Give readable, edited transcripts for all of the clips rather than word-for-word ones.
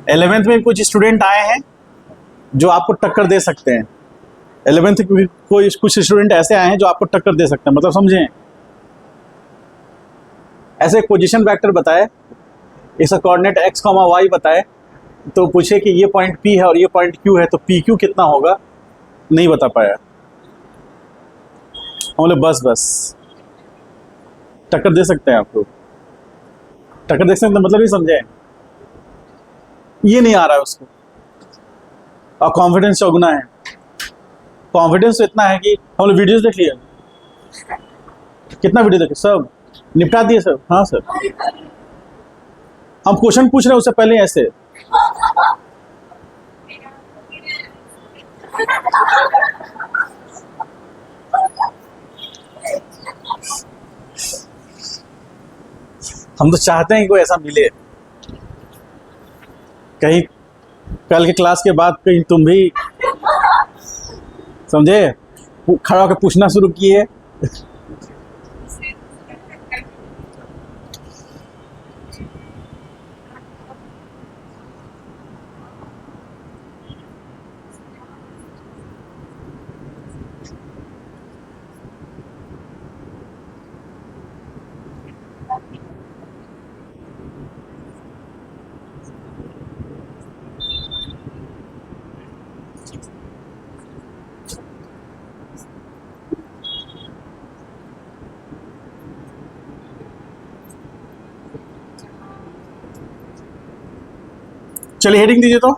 11th में कुछ student आए हैं जो आपको टक्कर दे सकते हैं। 11th कोई कुछ स्टूडेंट ऐसे आए हैं जो आपको टक्कर दे सकते हैं, मतलब समझें। ऐसे पोजीशन वेक्टर बताए, इसका कोऑर्डिनेट x, y बताए, तो पूछे कि ये पॉइंट P है और ये पॉइंट Q है, तो PQ कितना होगा, नहीं बता पाया। हम लोग बस टक्कर दे सकते हैं आपको, टक्कर दे सकते हैं, मतलब ही समझे। ये नहीं आ रहा है उसको, और कॉन्फिडेंस चौगुना है। कॉन्फिडेंस तो इतना है कि हम लोग वीडियोस देख लिए, कितना वीडियो देखे, सब निपटा दिए सब। हाँ सर, हम क्वेश्चन पूछ रहे हैं उससे पहले ऐसे। हम तो चाहते हैं कि कोई ऐसा मिले, कहीं कल के क्लास के बाद कहीं तुम भी समझे खड़ा होकर पूछना शुरू किए। चलिए हेडिंग दीजिए तो।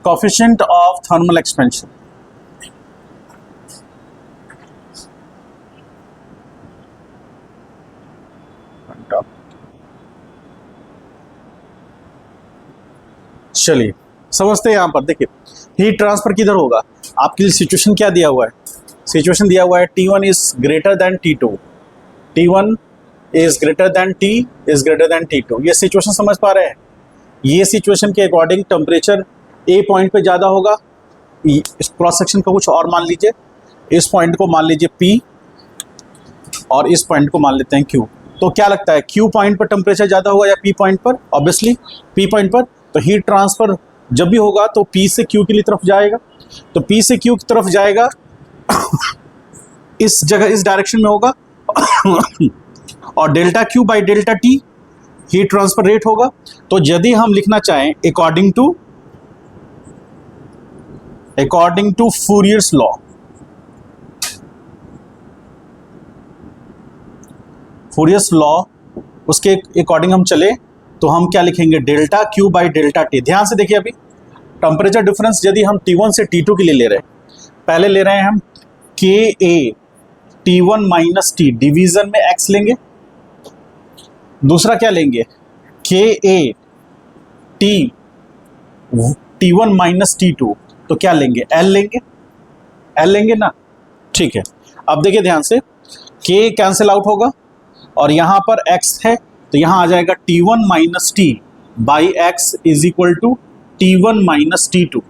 Coefficient of thermal expansion. चलिए समझते हैं। यहाँ पर देखिए हीट ट्रांसफर किधर होगा, आपके लिए सिचुएशन क्या दिया हुआ है। सिचुएशन दिया हुआ है T1 is greater than T2, T1 is greater than T is greater than T2। ये सिचुएशन समझ पा रहे हैं। ये सिचुएशन के अकॉर्डिंग टेम्परेचर ए पॉइंट पे ज़्यादा होगा। इस क्रॉस सेक्शन को कुछ और मान लीजिए, इस पॉइंट को मान लीजिए P और इस पॉइंट को मान लेते हैं Q। तो क्या लगता है Q पॉइंट पर टेम्परेचर ज़्यादा होगा या P पॉइंट पर? ऑब्वियसली P पॉइंट पर। तो हीट ट्रांसफर जब भी होगा तो P से Q के लिए तरफ जाएगा, तो P से Q की तरफ जाएगा इस जगह, इस डायरेक्शन में होगा और delta Q by delta T heat transfer rate होगा। तो यदि हम लिखना चाहें अकॉर्डिंग टू फूरियर्स लॉ, फूरियर्स लॉ उसके अकॉर्डिंग हम चले तो हम क्या लिखेंगे, delta Q by delta T। ध्यान से देखिए, अभी टेम्परेचर डिफरेंस यदि हम T1 से T2 के लिए ले रहे हैं, पहले ले रहे हैं हम KA T1 minus T, division में X लेंगे। दूसरा क्या लेंगे, KA T1 माइनस T2, तो क्या लेंगे, L लेंगे, L लेंगे ना। ठीक है, अब देखिए ध्यान से, K कैंसिल आउट होगा और यहाँ पर X है तो यहाँ आ जाएगा T1 minus T by x is equal to T1 minus T2,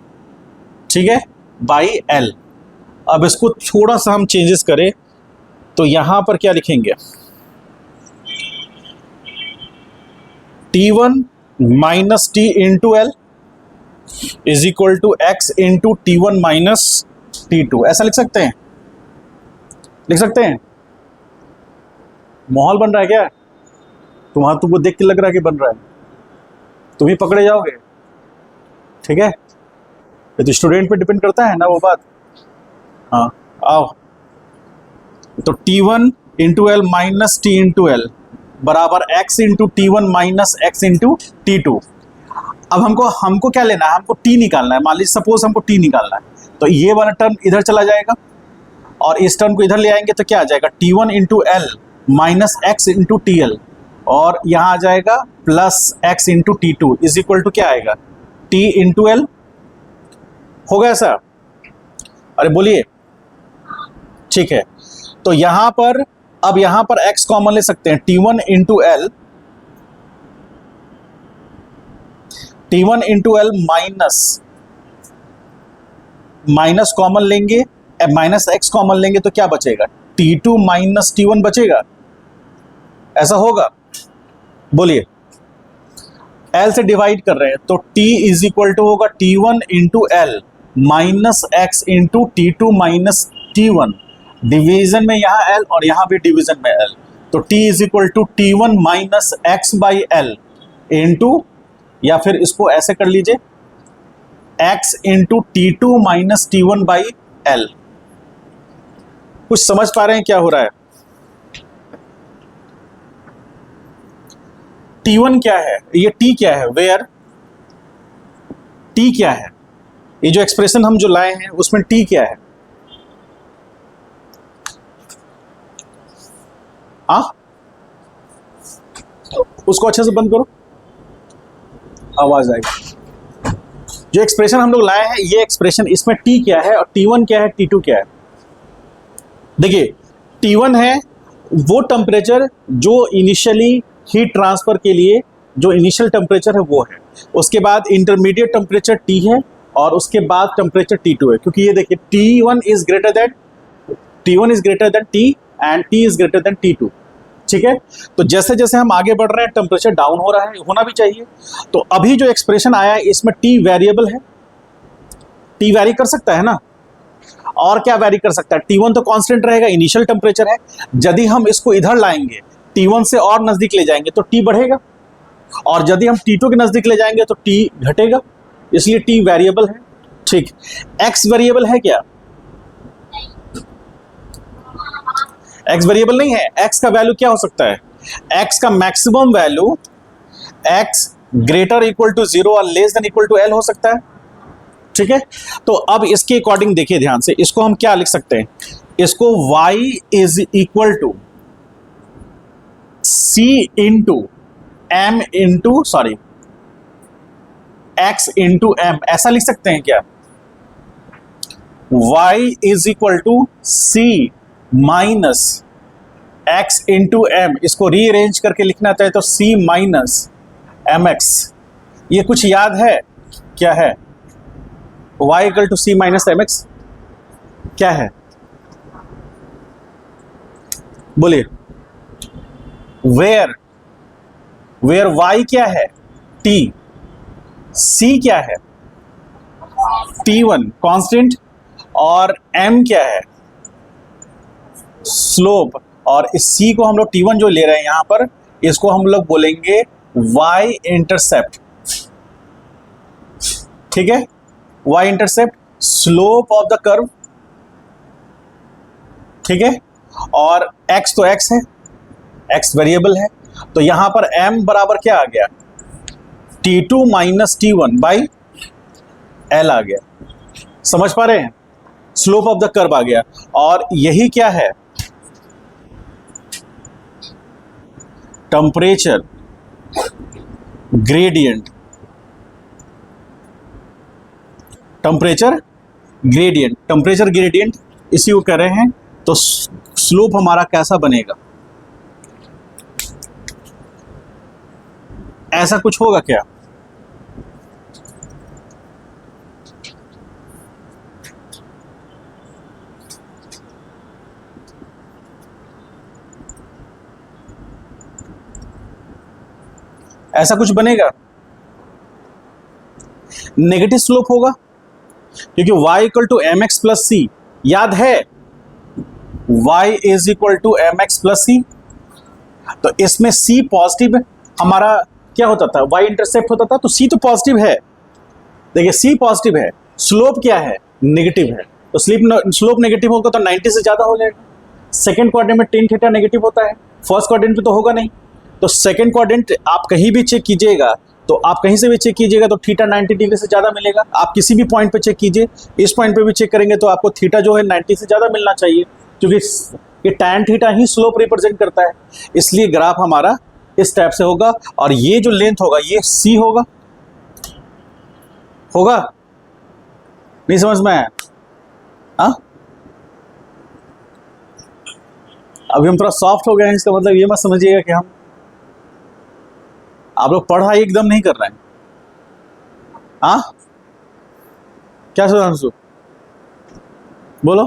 ठीक है, बाई एल। अब इसको थोड़ा सा हम चेंजेस करें तो यहां पर क्या लिखेंगे, T1 minus T into L is equal to x into T1 minus T2, ऐसा लिख सकते हैं, लिख सकते हैं। माहौल बन रहा है क्या तुम्हारा? तुमको देख के लग रहा है कि बन रहा है, तुम ही पकड़े जाओगे, ठीक है, ये तो स्टूडेंट पे डिपेंड करता है ना वो बात। हाँ आओ, तो T1 into L minus T into L बराबर x into T1 minus x into T2। अब हमको क्या लेना है, हमको T निकालना है। मान लीजिए सपोज हमको T निकालना है, तो ये वाला टर्म इधर चला जाएगा और इस टर्म को इधर ले आएंगे तो क्या आ जाएगा, T1 into L minus x into T L, और यहाँ आ जाएगा plus x into T2 is equal to क्या आएगा, T इंटू एल। हो गया सर? अरे बोलिए, ठीक है। तो यहां पर अब यहां पर x कॉमन ले सकते हैं, T1 into L, T1 into L minus common लेंगे, माइनस x कॉमन लेंगे तो क्या बचेगा, T2 माइनस T1 बचेगा, ऐसा होगा? बोलिए, L से डिवाइड कर रहे हैं तो T इज इक्वल टू होगा T1 into L minus x into T2 minus T1, division में यहाँ L और यहाँ भी डिवीजन में L, तो T is equal to T1 minus x by L into, या फिर इसको ऐसे कर लीजिए, x into T2 minus T1 by L. कुछ समझ पा रहे हैं क्या हो रहा है? T1 क्या है, ये T क्या है, वेयर T क्या है, ये जो एक्सप्रेशन हम जो लाए हैं उसमें T क्या है? हाँ, उसको अच्छे से बंद करो, आवाज आएगी। जो एक्सप्रेशन हम लोग लाए हैं ये एक्सप्रेशन, इसमें T क्या है और T1 क्या है, T2 क्या है? देखिए, T1 है वो टेम्परेचर जो इनिशियली हीट ट्रांसफर के लिए जो इनिशियल टेम्परेचर है वो है, उसके बाद इंटरमीडिएट टेम्परेचर T है और उसके बाद टेम्परेचर T2 है, क्योंकि ये देखिए T1 is greater than T and T is greater than T2, ठीक है। तो जैसे जैसे हम आगे बढ़ रहे हैं टेम्परेचर डाउन हो रहा है, होना भी चाहिए। तो अभी जो एक्सप्रेशन आया है इसमें T वेरिएबल है, T वेरी कर सकता है ना, और क्या वेरी कर सकता है, T1 तो कांस्टेंट रहेगा, इनिशियल टेम्परेचर है, यदि हम इसको इधर लाएंगे T1 से और नजदीक ले जाएंगे तो T बढ़ेगा, और यदि हम T2 के नजदीक ले जाएंगे तो T घटेगा, इसलिए T वेरिएबल है, ठीक। X वेरिएबल है क्या? X वेरिएबल नहीं है। X का वैल्यू क्या हो सकता है, X का maximum value X greater equal to 0 और less than equal to L हो सकता है, ठीक है। तो अब इसके अकॉर्डिंग देखिए ध्यान से, इसको हम क्या लिख सकते हैं, इसको y is equal to C into M into sorry X into M, ऐसा लिख सकते हैं क्या? y is equal to C minus X into M, इसको रीअरेंज करके लिखना चाहे तो C माइनस MX। ये कुछ याद है क्या है? y equal to C minus MX क्या है, बोलिए। वेयर y क्या है, T, C क्या है, T1 कांस्टेंट, और M क्या है, स्लोप, और इस C को हम लोग T1 जो ले रहे हैं यहां पर, इसको हम लोग बोलेंगे y इंटरसेप्ट, ठीक है, y intercept, slope of the curve, ठीक है, और x तो x है, x वेरिएबल है, तो यहां पर m बराबर क्या आ गया, T2 minus T1 by L आ गया। समझ पा रहे हैं? स्लोप ऑफ द कर्व आ गया, और यही क्या है, टेम्परेचर ग्रेडियंट, टेम्परेचर ग्रेडियंट इसी को कह रहे हैं। तो स्लोप हमारा कैसा बनेगा, ऐसा कुछ होगा क्या? ऐसा कुछ बनेगा? नेगेटिव स्लोप होगा, क्योंकि y equal to M X plus C, याद है y is equal to M X plus C. तो इसमें c पॉजिटिव हमारा क्या होता था, y इंटरसेप्ट होता था, तो c तो पॉजिटिव है। देखिए c पॉजिटिव है, स्लोप क्या है, नेगेटिव है, तो स्लोप नेगेटिव होगा तो 90 से ज्यादा हो जाएगा। सेकंड क्वाड्रेंट में टेन थीटा नेगेटिव होता है, फर्स्ट क्वाड्रेंट में तो होगा नहीं। तो सेकंड क्वाड्रेंट आप कहीं भी चेक कीजिएगा, तो आप कहीं से भी चेक कीजिएगा तो थीटा 90 डिग्री से ज्यादा मिलेगा। आप किसी भी पॉइंट पे चेक कीजिए, इस पॉइंट पे भी चेक करेंगे तो आपको थीटा जो है 90 से ज्यादा मिलना चाहिए, क्योंकि ये टैन थीटा ही स्लोप रिप्रेजेंट करता है। इसलिए ग्राफ हमारा इस टाइप से होगा, और ये जो लेंथ होगा ये c होगा। नहीं समझ में आया? हाँ, अभी हम थोड़ा सॉफ्ट हो गए हैं, इसका मतलब ये मत समझिएगा कि हम आप लोग पढ़ाई एकदम नहीं कर रहे हैं। हाँ, क्या सुधांशु बोलो।